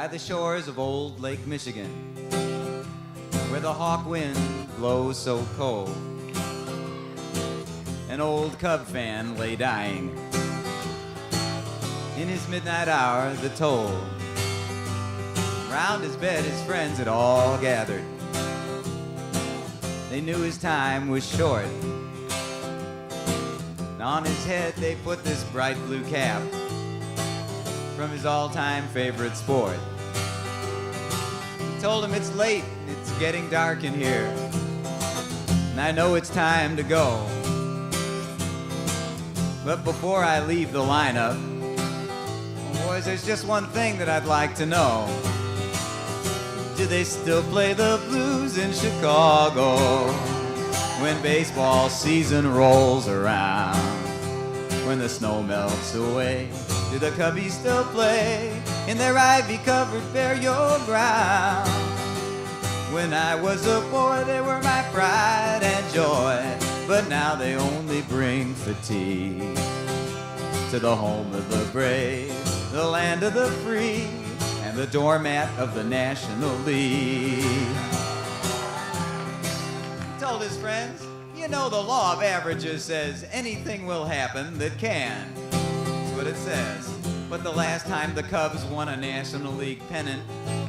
by the shores of old Lake Michigan, where the hawk wind blows so cold. An old Cub fan lay dying. In his midnight hour, the toll. Round his bed, his friends had all gathered. They knew his time was short. And on his head, they put this bright blue cap from his all-time favorite sport. He told him, "It's late, it's getting dark in here, and I know it's time to go. But before I leave the lineup, boys, there's just one thing that I'd like to know. Do they still play the blues in Chicago when baseball season rolls around? When the snow melts away, do the Cubbies still play in their ivy-covered burial ground? When I was a boy, they were my pride and joy, but now they only bring fatigue to the home of the brave, the land of the free, and the doormat of the National League." He told his friends, "You know the law of averages says anything will happen that can." That's what it says. But the last time the Cubs won a National League pennant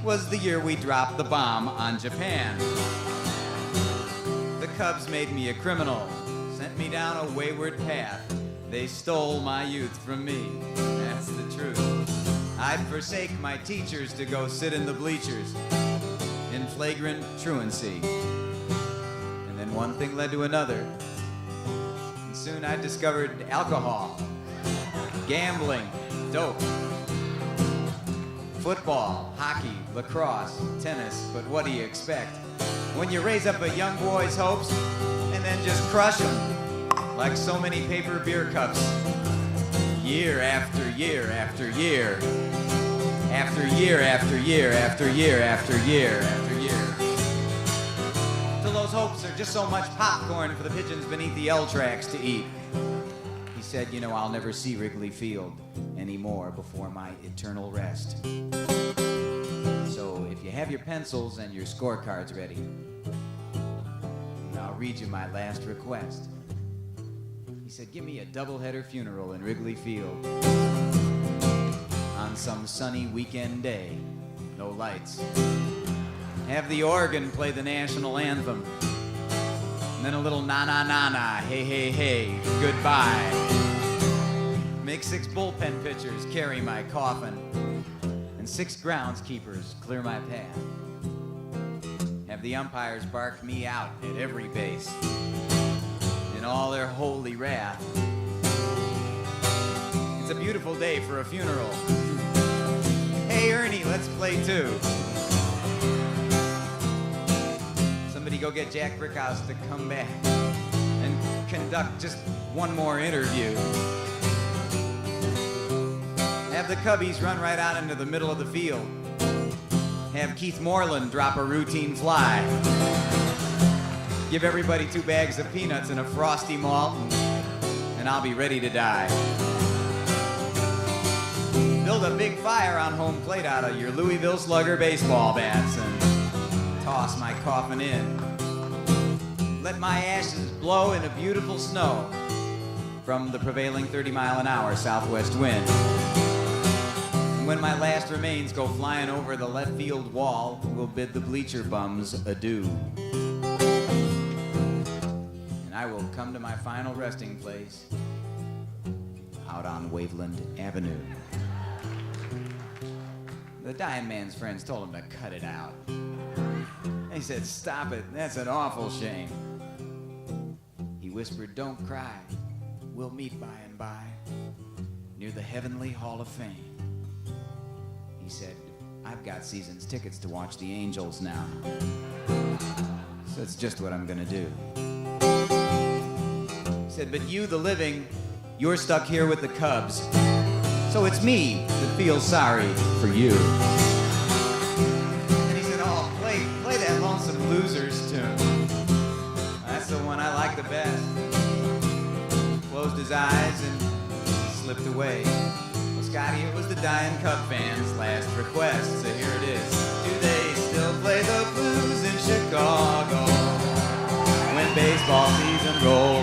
was the year we dropped the bomb on Japan. The Cubs made me a criminal, sent me down a wayward path. They stole my youth from me, that's the truth. I'd forsake my teachers to go sit in the bleachers in flagrant truancy. And then one thing led to another. And soon I discovered alcohol, gambling, dope, football, hockey, lacrosse, tennis. But what do you expect when you raise up a young boy's hopes and then just crush them like so many paper beer cups, year after year after year, after year after year after year after year after year, till those hopes are just so much popcorn for the pigeons beneath the L tracks to eat. He said, "You know, I'll never see Wrigley Field anymore before my eternal rest. So if you have your pencils and your scorecards ready, I'll read you my last request." He said, "Give me a doubleheader funeral in Wrigley Field on some sunny weekend day, no lights. Have the organ play the national anthem, and then a little na-na-na-na, hey-hey-hey, goodbye. Make 6 bullpen pitchers carry my coffin, and 6 groundskeepers clear my path. Have the umpires bark me out at every base in all their holy wrath. It's a beautiful day for a funeral. Hey, Ernie, let's play too. Somebody go get Jack Brickhouse to come back and conduct just one more interview. Have the Cubbies run right out into the middle of the field. Have Keith Moreland drop a routine fly. Give everybody 2 bags of peanuts and a frosty malt, and I'll be ready to die. Build a big fire on home plate out of your Louisville Slugger baseball bats and toss my coffin in. Let my ashes blow in a beautiful snow from the prevailing 30-mile-an-hour southwest wind. And when my last remains go flying over the left field wall, we'll bid the bleacher bums adieu. And I will come to my final resting place out on Waveland Avenue. The dying man's friends told him to cut it out. He said, "Stop it, that's an awful shame." He whispered, "Don't cry, we'll meet by and by near the Heavenly Hall of Fame." He said, "I've got season's tickets to watch the Angels now, so it's just what I'm gonna do." He said, "But you, the living, you're stuck here with the Cubs, so it's me that feels sorry for you." And he said, "Oh, play that Lonesome Losers tune. That's the one I like the best." Closed his eyes and slipped away. Those Scotty, it was the dying Cub fans' last request, so here it is. Do they still play the blues in Chicago when baseball season rolls